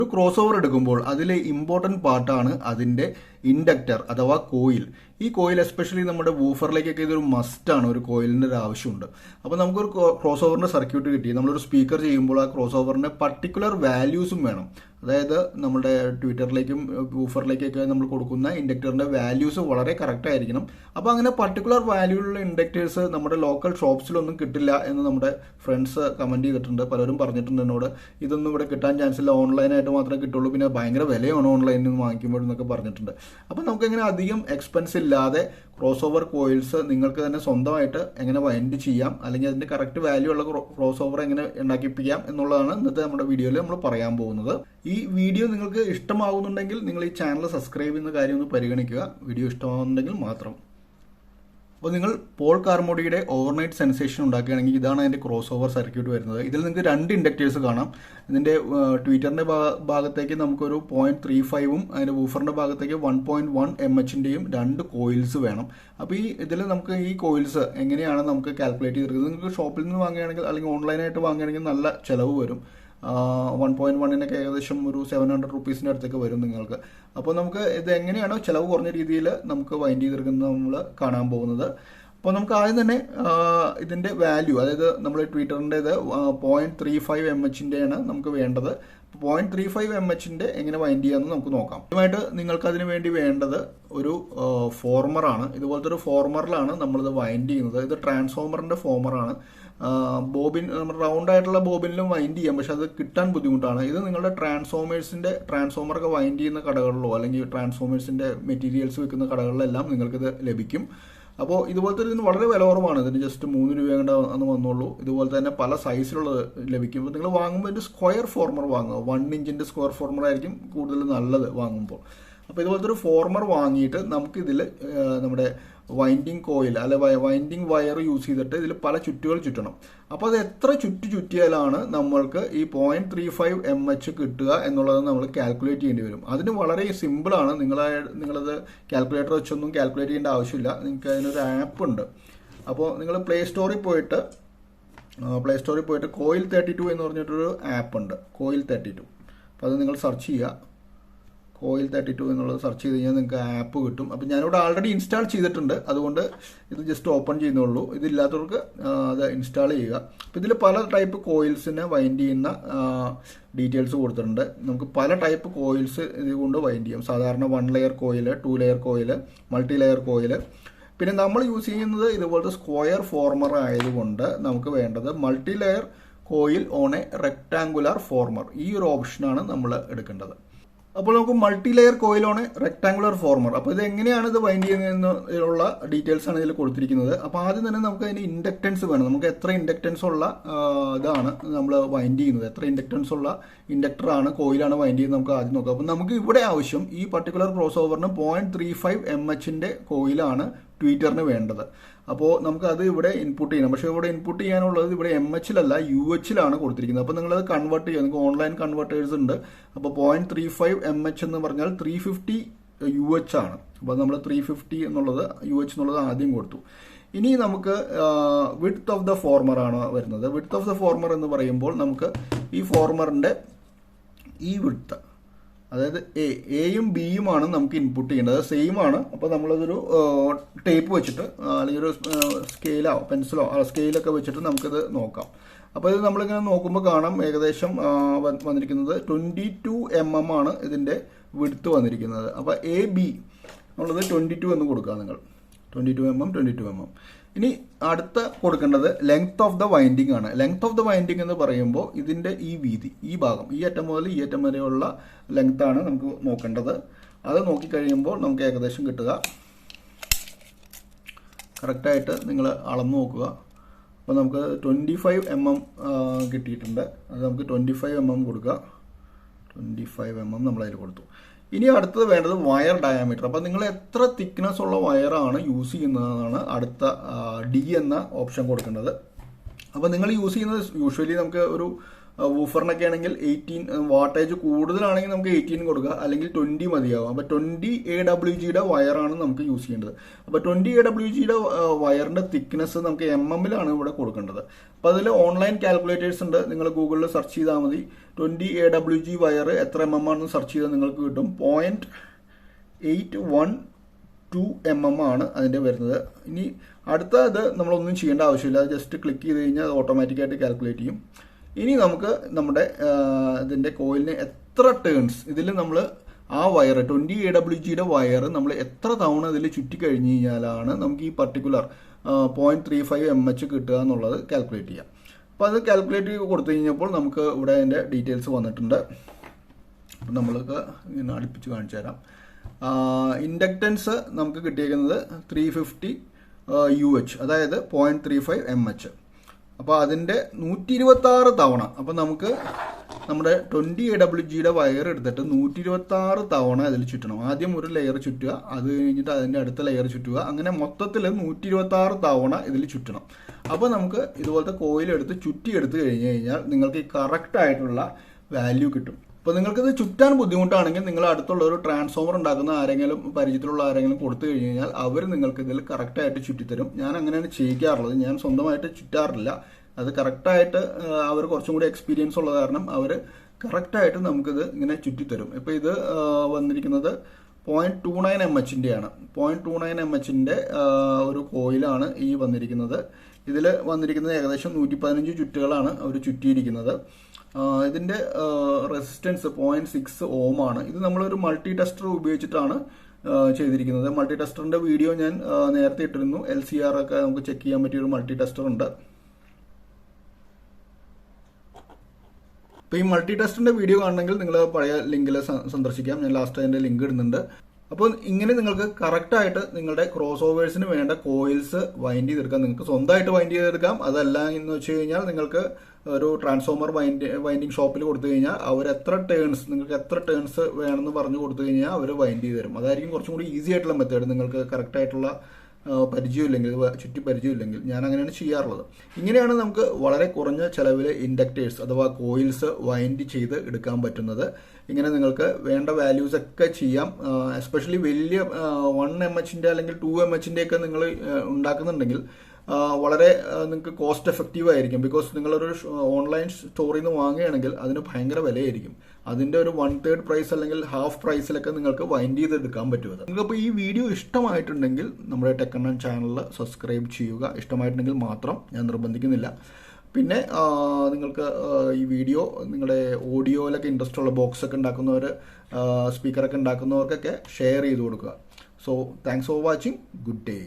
ഒരു cross over എടുക്കുമ്പോൾ അതിലെ ഇമ്പോർട്ടൻറ്റ് പാർട്ടാണ് അതിൻ്റെ ഇൻഡക്ടർ അഥവാ കോയിൽ. ഈ കോയിൽ എസ്പെഷ്യലി നമ്മുടെ വൂഫറിലേക്കൊക്കെ ഇതൊരു മസ്റ്റാണ്, ഒരു കോയിലിൻ്റെ ഒരു ആവശ്യമുണ്ട്. അപ്പോൾ നമുക്കൊരു ക്രോസ് ഓവറിൻ്റെ സർക്യൂട്ട് കിട്ടി, നമ്മളൊരു സ്പീക്കർ ചെയ്യുമ്പോൾ ആ ക്രോസ് ഓവറിൻ്റെ പർട്ടിക്കുലർ വാല്യൂസും വേണം. അതായത് നമ്മുടെ ട്വിറ്ററിലേക്കും വൂഫറിലേക്കൊക്കെ നമ്മൾ കൊടുക്കുന്ന ഇൻഡക്ടറിൻ്റെ വാല്യൂസ് വളരെ കറക്റ്റ് ആയിരിക്കണം. അപ്പോൾ അങ്ങനെ പർട്ടിക്കുലർ വാല്യൂലുള്ള ഇൻഡക്ടേഴ്സ് നമ്മുടെ ലോക്കൽ ഷോപ്സിലൊന്നും കിട്ടില്ല എന്ന് നമ്മുടെ ഫ്രണ്ട്സ് കമൻറ്റ് ചെയ്തിട്ടുണ്ട്. പലരും പറഞ്ഞിട്ടുണ്ട് എന്നോട്, ഇതൊന്നും ഇവിടെ കിട്ടാൻ ചാൻസ് ഇല്ല, ഓൺലൈനായിട്ട് മാത്രമേ കിട്ടുള്ളൂ, പിന്നെ ഭയങ്കര വിലയാണ് ഓൺലൈനിൽ നിന്ന് വാങ്ങിക്കുമ്പോഴെന്നൊക്കെ പറഞ്ഞിട്ടുണ്ട്. അപ്പോൾ നമുക്കിങ്ങനെ അധികം എക്സ്പെൻസ് ഇല്ലാതെ ക്രോസ് ഓവർ കോയിൽസ് നിങ്ങൾക്ക് തന്നെ സ്വന്തമായിട്ട് എങ്ങനെ വൈൻഡ് ചെയ്യാം, അല്ലെങ്കിൽ അതിൻ്റെ കറക്റ്റ് വാല്യൂ ഉള്ള ക്രോസ് ഓവർ എങ്ങനെ ഉണ്ടാക്കിപ്പിക്കാം എന്നുള്ളതാണ് ഇന്നത്തെ നമ്മുടെ വീഡിയോയിൽ നമ്മൾ പറയാൻ പോകുന്നത്. ഈ വീഡിയോ നിങ്ങൾക്ക് ഇഷ്ടമാകുന്നുണ്ടെങ്കിൽ നിങ്ങൾ ഈ ചാനൽ സബ്സ്ക്രൈബ് ചെയ്യുന്ന കാര്യം ഒന്ന് പരിഗണിക്കുക, വീഡിയോ ഇഷ്ടമാകുന്നുണ്ടെങ്കിൽ മാത്രം. അപ്പോൾ നിങ്ങൾ പോൾ കാർമോഡിയുടെ ഓവർനൈറ്റ് സെൻസേഷൻ ഉണ്ടാക്കുകയാണെങ്കിൽ ഇതാണ് അതിൻ്റെ ക്രോസ് ഓവർ സർക്യൂട്ട് വരുന്നത്. ഇതിൽ നിങ്ങൾക്ക് 2 ഇൻഡക്ടേഴ്സ് കാണാം. ഇതിൻ്റെ ട്വിറ്ററിൻ്റെ ഭാഗത്തേക്ക് നമുക്കൊരു 0.35ഉം അതിൻ്റെ വൂഫറിൻ്റെ ഭാഗത്തേക്ക് 1.1 mHൻ്റെയും 2 കോയിൽസ് വേണം. അപ്പോൾ ഇതിൽ നമുക്ക് ഈ കോയിൽസ് എങ്ങനെയാണ് നമുക്ക് കാൽക്കുലേറ്റ് ചെയ്തിരിക്കുന്നത്? നിങ്ങൾക്ക് ഷോപ്പിൽ നിന്ന് വാങ്ങുകയാണെങ്കിൽ അല്ലെങ്കിൽ ഓൺലൈനായിട്ട് വാങ്ങുകയാണെങ്കിൽ നല്ല ചിലവ് വരും. 1.1-നൊക്കെ ഏകദേശം ഒരു 700 റുപ്പീസിൻ്റെ അടുത്തൊക്കെ വരും നിങ്ങൾക്ക്. അപ്പോൾ നമുക്ക് ഇത് എങ്ങനെയാണോ ചിലവ് കുറഞ്ഞ രീതിയിൽ നമുക്ക് വൈൻഡ് ചെയ്തെടുക്കുന്നത് നമ്മൾ കാണാൻ പോകുന്നത്. അപ്പോൾ നമുക്ക് ആദ്യം തന്നെ ഇതിൻ്റെ വാല്യൂ, അതായത് നമ്മൾ ട്വിറ്ററിൻ്റേത് 0.35 mHൻ്റെയാണ് നമുക്ക് വേണ്ടത്. 0.35 mHൻ്റെ എങ്ങനെ വൈൻഡ് ചെയ്യാമെന്ന് നമുക്ക് നോക്കാം. ആദ്യമായിട്ട് നിങ്ങൾക്ക് അതിന് വേണ്ടി വേണ്ടത് ഒരു ഫോർമറാണ്. ഇതുപോലത്തെ ഒരു ഫോർമറിലാണ് നമ്മളിത് വൈൻഡ് ചെയ്യുന്നത്. ഇത് ട്രാൻസ്ഫോമറിൻ്റെ ഫോർമറാണ്. ബോബിൻ, നമ്മൾ റൗണ്ട് ആയിട്ടുള്ള ബോബിനിലും വൈൻഡ് ചെയ്യാം, പക്ഷെ അത് കിട്ടാൻ ബുദ്ധിമുട്ടാണ്. ഇത് നിങ്ങളുടെ ട്രാൻസ്ഫോമറൊക്കെ വൈൻഡ് ചെയ്യുന്ന കടകളിലോ അല്ലെങ്കിൽ ട്രാൻസ്ഫോമേഴ്സിൻ്റെ മെറ്റീരിയൽസ് വിൽക്കുന്ന കടകളിലെല്ലാം നിങ്ങൾക്കിത് ലഭിക്കും. അപ്പോൾ ഇതുപോലത്തെ ഇതിന് വളരെ വില കുറവാണ്. ഇതിന് ജസ്റ്റ് 3 രൂപ കണ്ട് വന്നുള്ളൂ. ഇതുപോലെ തന്നെ പല സൈസിലുള്ളത് ലഭിക്കും. അപ്പോൾ നിങ്ങൾ വാങ്ങുമ്പോൾ ഇതിൻ്റെ സ്ക്വയർ ഫോർമർ വാങ്ങുക. 1 ഇഞ്ചിൻ്റെ സ്ക്വയർ ഫോർമർ ആയിരിക്കും കൂടുതൽ നല്ലത് വാങ്ങുമ്പോൾ. അപ്പോൾ ഇതുപോലത്തെ ഒരു ഫോർമർ വാങ്ങിയിട്ട് നമുക്കിതിൽ നമ്മുടെ വൈൻഡിങ് കോയിൽ അല്ലെ വൈൻഡിങ് വയർ യൂസ് ചെയ്തിട്ട് ഇതിൽ പല ചുറ്റുകൾ ചുറ്റണം. അപ്പോൾ അത് എത്ര ചുറ്റിയാലാണ് നമ്മൾക്ക് ഈ 0.35 mH കിട്ടുക എന്നുള്ളത് നമ്മൾ കാൽക്കുലേറ്റ് ചെയ്യേണ്ടി വരും. അതിന് വളരെ സിമ്പിളാണ്. നിങ്ങളത് കാൽക്കുലേറ്റർ വെച്ചൊന്നും കാൽക്കുലേറ്റ് ചെയ്യേണ്ട ആവശ്യമില്ല. നിങ്ങൾക്ക് അതിനൊരു ആപ്പ് ഉണ്ട്. അപ്പോൾ നിങ്ങൾ പ്ലേ സ്റ്റോറിൽ പോയിട്ട് കോയിൽ 32 എന്ന് പറഞ്ഞിട്ടൊരു ആപ്പ് ഉണ്ട്, കോയിൽ 32. അപ്പോൾ അത് നിങ്ങൾ സെർച്ച് ചെയ്യുക. കോയിൽ 32 എന്നുള്ളത് സെർച്ച് ചെയ്ത് കഴിഞ്ഞാൽ നിങ്ങൾക്ക് ആപ്പ് കിട്ടും. അപ്പോൾ ഞാനിവിടെ ആൾറെഡി ഇൻസ്റ്റാൾ ചെയ്തിട്ടുണ്ട്, അതുകൊണ്ട് ഇത് ജസ്റ്റ് ഓപ്പൺ ചെയ്യുന്നുള്ളൂ. ഇതില്ലാത്തവർക്ക് അത് ഇൻസ്റ്റാൾ ചെയ്യുക. അപ്പോൾ ഇതിൽ പല ടൈപ്പ് കോയിൽസിനെ വൈൻഡ് ചെയ്യുന്ന ഡീറ്റെയിൽസ് കൊടുത്തിട്ടുണ്ട്. നമുക്ക് പല ടൈപ്പ് കോയിൽസ് ഇതുകൊണ്ട് വൈൻഡ് ചെയ്യാം. സാധാരണ 1 layer coil, 2 layer coil, multi layer coil. പിന്നെ നമ്മൾ യൂസ് ചെയ്യുന്നത് ഇതുപോലത്തെ സ്ക്വയർ ഫോർമർ ആയതുകൊണ്ട് നമുക്ക് വേണ്ടത് multi layer coil on A rectangular former. ഈ ഒരു ഓപ്ഷനാണ് നമ്മൾ എടുക്കേണ്ടത്. അപ്പോൾ നമുക്ക് മൾട്ടി ലെയർ കോയിലാണ് റെക്ടാങ്കുലർ ഫോർമർ. അപ്പോൾ ഇത് എങ്ങനെയാണ് ഇത് വൈൻഡ് ചെയ്യുന്നതെന്നുള്ള ഡീറ്റെയിൽസ് ആണ് ഇതിൽ കൊടുത്തിരിക്കുന്നത്. അപ്പോൾ ആദ്യം തന്നെ നമുക്ക് അതിന് ഇൻഡക്റ്റൻസ് വേണം. നമുക്ക് എത്ര ഇൻഡക്റ്റൻസ് ഉള്ള ഇതാണ് നമ്മൾ വൈൻഡ് ചെയ്യുന്നത്, എത്ര ഇൻഡക്റ്റൻസ് ഉള്ള ഇൻഡക്ടറാണ് കോയിലാണ് വൈൻഡ് ചെയ്യുന്നത് നമുക്ക് ആദ്യം നോക്കാം. അപ്പോൾ നമുക്ക് ഇവിടെ ആവശ്യം ഈ പർട്ടിക്കുലർ ക്രോസ് ഓവറിന് 0.35 mHൻ്റെ കോയിലാണ് ട്വീറ്ററിന് വേണ്ടത്. അപ്പോൾ നമുക്ക് അത് ഇവിടെ ഇൻപുട്ട് ചെയ്യണം. പക്ഷേ ഇവിടെ ഇൻപുട്ട് ചെയ്യാനുള്ളത് ഇവിടെ MHലല്ല UHലാണ് കൊടുത്തിരിക്കുന്നത്. അപ്പോൾ നിങ്ങളത് കൺവേർട്ട് ചെയ്യുക. നിങ്ങൾക്ക് ഓൺലൈൻ കൺവേർട്ടേഴ്സ് ഉണ്ട്. അപ്പോൾ 0.35 mH എന്ന് പറഞ്ഞാൽ 350 UH ആണ്. അപ്പോൾ നമ്മൾ 350 എന്നുള്ളത് UH എന്നുള്ളത് ആദ്യം കൊടുത്തു. ഇനി നമുക്ക് വിഡ്ത്ത് ഓഫ് ദ ഫോർമർ ആണ് വരുന്നത്. വിഡ്ത്ത് ഓഫ് ദ ഫോർമർ എന്ന് പറയുമ്പോൾ നമുക്ക് ഈ ഫോർമറിൻ്റെ ഈ വിഡ്ത്ത്, അതായത് എയും ബിയുമാണ് നമുക്ക് ഇൻപുട്ട് ചെയ്യേണ്ടത്, സെയിം ആണ്. അപ്പോൾ നമ്മളതൊരു ടേപ്പ് വെച്ചിട്ട് അല്ലെങ്കിൽ ഒരു സ്കെയിലോ പെൻസിലോ സ്കെയിലൊക്കെ വെച്ചിട്ട് നമുക്കിത് നോക്കാം. അപ്പോൾ ഇത് നമ്മളിങ്ങനെ നോക്കുമ്പോൾ കാണാം ഏകദേശം വന്നിരിക്കുന്നത് 22 mm ആണ് ഇതിൻ്റെ വിഡ്ത്ത് വന്നിരിക്കുന്നത്. അപ്പോൾ AB എന്നുള്ളത് 22 എന്ന് കൊടുക്കുക നിങ്ങൾ. 22 mm. ഇനി അടുത്ത കൊടുക്കേണ്ടത് ലെങ്ത് ഓഫ് ദ വൈൻഡിങ് ആണ്. ലെങ്ത് ഓഫ് ദ വൈൻഡിങ് എന്ന് പറയുമ്പോൾ ഇതിൻ്റെ ഈ വീതി, ഈ ഭാഗം, ഈ അറ്റം മുതൽ ഈ അറ്റം വരെയുള്ള ലെങ്ത് ആണ് നമുക്ക് നോക്കേണ്ടത്. അത് നോക്കിക്കഴിയുമ്പോൾ നമുക്ക് ഏകദേശം കിട്ടുക. കറക്റ്റായിട്ട് നിങ്ങൾ അളന്ന് നോക്കുക. അപ്പോൾ നമുക്ക് 25 mm കിട്ടിയിട്ടുണ്ട്. അത് നമുക്ക് 25 mm കൊടുക്കുക. 25 mm നമ്മളതിൽ കൊടുത്തു. ഇനി അടുത്തത് വേണ്ടത് വയർ ഡയാമീറ്റർ. അപ്പോൾ നിങ്ങൾ എത്ര തിക്നെസ് ഉള്ള വയറാണ് യൂസ് ചെയ്യുന്നതാണ് അടുത്ത D എന്ന ഓപ്ഷൻ കൊടുക്കേണ്ടത്. അപ്പോൾ നിങ്ങൾ യൂസ് ചെയ്യുന്നത് യൂഷ്വലി നമുക്ക് ഒരു വൂഫറിനൊക്കെ ആണെങ്കിൽ 18 വാട്ടേജ് കൂടുതലാണെങ്കിൽ നമുക്ക് 18 കൊടുക്കുക, അല്ലെങ്കിൽ 20 മതിയാവും. അപ്പോൾ 20 AWGയുടെ വയറാണ് നമുക്ക് യൂസ് ചെയ്യേണ്ടത്. അപ്പോൾ 20 AWGയുടെ വയറിന്റെ തിക്നെസ് നമുക്ക് MM-ലാണ് ഇവിടെ കൊടുക്കേണ്ടത്. അപ്പോൾ അതിൽ ഓൺലൈൻ കാൽക്കുലേറ്റേഴ്സ് ഉണ്ട്, നിങ്ങൾ ഗൂഗിളിൽ സെർച്ച് ചെയ്താൽ മതി. 20 AWG വയർ എത്ര MM ആണെന്ന് സെർച്ച് ചെയ്താൽ നിങ്ങൾക്ക് കിട്ടും. 0.812 mm ആണ് അതിൻ്റെ വരുന്നത്. ഇനി അടുത്ത ഇത് നമ്മളൊന്നും ചെയ്യേണ്ട ആവശ്യമില്ല, ജസ്റ്റ് ക്ലിക്ക് ചെയ്ത് കഴിഞ്ഞാൽ അത് ഓട്ടോമാറ്റിക്കായിട്ട് കാൽക്കുലേറ്റ് ചെയ്യും. ഇനി നമുക്ക് നമ്മുടെ ഇതിൻ്റെ കോയിലിന് എത്ര ടേൺസ്, ഇതിൽ നമ്മൾ ആ വയർ 20 AWGയുടെ വയർ നമ്മൾ എത്ര തവണ ഇതിൽ ചുറ്റി കഴിഞ്ഞ് കഴിഞ്ഞാലാണ് നമുക്ക് ഈ പർട്ടിക്കുലർ 0.35 mH കിട്ടുക എന്നുള്ളത് കാൽക്കുലേറ്റ് ചെയ്യാം. അപ്പോൾ അത് കാൽക്കുലേറ്റ് കൊടുത്തു കഴിഞ്ഞപ്പോൾ നമുക്ക് ഇവിടെ അതിൻ്റെ ഡീറ്റെയിൽസ് വന്നിട്ടുണ്ട്. അപ്പം നമ്മൾക്ക് ഇങ്ങനെ അടുപ്പിച്ച് കാണിച്ചു തരാം. ഇൻഡക്റ്റൻസ് നമുക്ക് കിട്ടിയിരിക്കുന്നത് 350 UH, അതായത് 0.35 mH. അപ്പോൾ അതിൻ്റെ 126 തവണ. അപ്പോൾ നമുക്ക് നമ്മുടെ 20 AWGയുടെ വയർ എടുത്തിട്ട് 126 തവണ അതിൽ ചുറ്റണം. ആദ്യം ഒരു ലെയർ ചുറ്റുക, അത് കഴിഞ്ഞിട്ട് അതിൻ്റെ അടുത്ത ലെയർ ചുറ്റുക, അങ്ങനെ മൊത്തത്തിൽ 126 തവണ ഇതിൽ ചുറ്റണം. അപ്പോൾ നമുക്ക് ഇതുപോലത്തെ കോയിൽ എടുത്ത് ചുറ്റിയെടുത്ത് കഴിഞ്ഞ് കഴിഞ്ഞാൽ നിങ്ങൾക്ക് ഈ കറക്റ്റ് ആയിട്ടുള്ള വാല്യൂ കിട്ടും. അപ്പോൾ നിങ്ങൾക്കിത് ചുറ്റാൻ ബുദ്ധിമുട്ടാണെങ്കിൽ നിങ്ങൾ അടുത്തുള്ള ഒരു ട്രാൻസ്ഫോമർ ഉണ്ടാക്കുന്ന ആരെങ്കിലും പരിചയത്തിലുള്ള ആരെങ്കിലും കൊടുത്തു കഴിഞ്ഞ് കഴിഞ്ഞാൽ അവർ നിങ്ങൾക്ക് ഇതിൽ കറക്റ്റായിട്ട് ചുറ്റിത്തരും. ഞാൻ അങ്ങനെയാണ് ചെയ്യിക്കാറുള്ളത്, ഞാൻ സ്വന്തമായിട്ട് ചുറ്റാറില്ല. അത് കറക്റ്റായിട്ട് അവർ കുറച്ചും കൂടി എക്സ്പീരിയൻസ് ഉള്ള കാരണം അവർ കറക്റ്റായിട്ട് നമുക്കിത് ഇങ്ങനെ ചുറ്റിത്തരും. ഇപ്പോൾ ഇത് വന്നിരിക്കുന്നത് 0.29 mHൻ്റെയാണ്. 0.29 mHൻ്റെ ഒരു കോയിലാണ് ഈ വന്നിരിക്കുന്നത്. ഇതിൽ വന്നിരിക്കുന്നത് ഏകദേശം 115 ചുറ്റുകളാണ് അവർ ചുറ്റിയിരിക്കുന്നത്. ഇതിൻ്റെ റെസിസ്റ്റൻസ് 0.6 ohm ആണ്. ഇത് നമ്മളൊരു മൾട്ടി ടെസ്റ്റർ ഉപയോഗിച്ചിട്ടാണ് ചെയ്തിരിക്കുന്നത്. മൾട്ടി ടെസ്റ്ററിൻ്റെ വീഡിയോ ഞാൻ നേരത്തെ ഇട്ടിരുന്നു. LCR ഒക്കെ നമുക്ക് ചെക്ക് ചെയ്യാൻ പറ്റിയ ഒരു മൾട്ടി ടെസ്റ്റർ ഉണ്ട്. അപ്പോൾ ഈ മൾട്ടി ടെസ്റ്ററിൻ്റെ വീഡിയോ കാണണമെങ്കിൽ നിങ്ങൾ പഴയ ലിങ്കിൽ സന്ദർശിക്കാം, ഞാൻ ലാസ്റ്റ് അതിൻ്റെ ലിങ്ക് ഇടുന്നുണ്ട്. അപ്പോൾ ഇങ്ങനെ നിങ്ങൾക്ക് കറക്റ്റായിട്ട് നിങ്ങളുടെ ക്രോസ് ഓവേഴ്സിന് വേണ്ട കോയിൽസ് വൈൻഡ് ചെയ്തെടുക്കാം. നിങ്ങൾക്ക് സ്വന്തമായിട്ട് വൈൻഡ് ചെയ്തെടുക്കാം. അതല്ല എന്ന് വെച്ച് കഴിഞ്ഞാൽ നിങ്ങൾക്ക് ഒരു ട്രാൻസ്ഫോമർ വൈൻഡിങ് ഷോപ്പിൽ കൊടുത്തു കഴിഞ്ഞാൽ അവർ നിങ്ങൾക്ക് എത്ര ടേൺസ് വേണമെന്ന് പറഞ്ഞു കൊടുത്തു കഴിഞ്ഞാൽ അവർ വൈൻഡ് ചെയ്ത് തരും. അതായിരിക്കും കുറച്ചും കൂടി ഈസി ആയിട്ടുള്ള മെത്തേഡ്. നിങ്ങൾക്ക് കറക്റ്റായിട്ടുള്ള പരിചയമില്ലെങ്കിൽ, ചുറ്റി പരിചയമില്ലെങ്കിൽ, ഞാൻ അങ്ങനെയാണ് ചെയ്യാറുള്ളത്. ഇങ്ങനെയാണ് നമുക്ക് വളരെ കുറഞ്ഞ ചിലവിൽ ഇൻഡക്റ്റേഴ്സ് അഥവാ കോയിൽസ് വൈൻഡ് ചെയ്ത് എടുക്കാൻ പറ്റുന്നത്. ഇങ്ങനെ നിങ്ങൾക്ക് വേണ്ട വാല്യൂസ് ഒക്കെ ചെയ്യാം. എസ്പെഷ്യലി വലിയ 1 mHൻ്റെ അല്ലെങ്കിൽ 2 mHൻ്റെ ഒക്കെ നിങ്ങൾ ഉണ്ടാക്കുന്നുണ്ടെങ്കിൽ വളരെ നിങ്ങൾക്ക് കോസ്റ്റ് എഫക്റ്റീവ് ആയിരിക്കും. ബിക്കോസ് നിങ്ങളൊരു ഓൺലൈൻ സ്റ്റോറിൽ നിന്ന് വാങ്ങുകയാണെങ്കിൽ അതിന് ഭയങ്കര വിലയായിരിക്കും. അതിൻ്റെ ഒരു 1/3 പ്രൈസ് അല്ലെങ്കിൽ ഹാഫ് പ്രൈസിലൊക്കെ നിങ്ങൾക്ക് വൈൻഡ് ചെയ്തെടുക്കാൻ പറ്റുമത്. നിങ്ങൾക്കിപ്പോൾ ഈ വീഡിയോ ഇഷ്ടമായിട്ടുണ്ടെങ്കിൽ നമ്മുടെ ടെക് അണ്ണൻ ചാനൽ സബ്സ്ക്രൈബ് ചെയ്യുക. ഇഷ്ടമായിട്ടുണ്ടെങ്കിൽ മാത്രം, ഞാൻ നിർബന്ധിക്കുന്നില്ല. പിന്നെ നിങ്ങൾക്ക് ഈ വീഡിയോ നിങ്ങളുടെ ഓഡിയോയിലൊക്കെ ഇൻട്രസ്റ്റ് ഉള്ള ബോക്സൊക്കെ ഉണ്ടാക്കുന്നവർ, സ്പീക്കറൊക്കെ ഉണ്ടാക്കുന്നവർക്കൊക്കെ ഷെയർ ചെയ്ത് കൊടുക്കുക. So thanks for watching. Good day.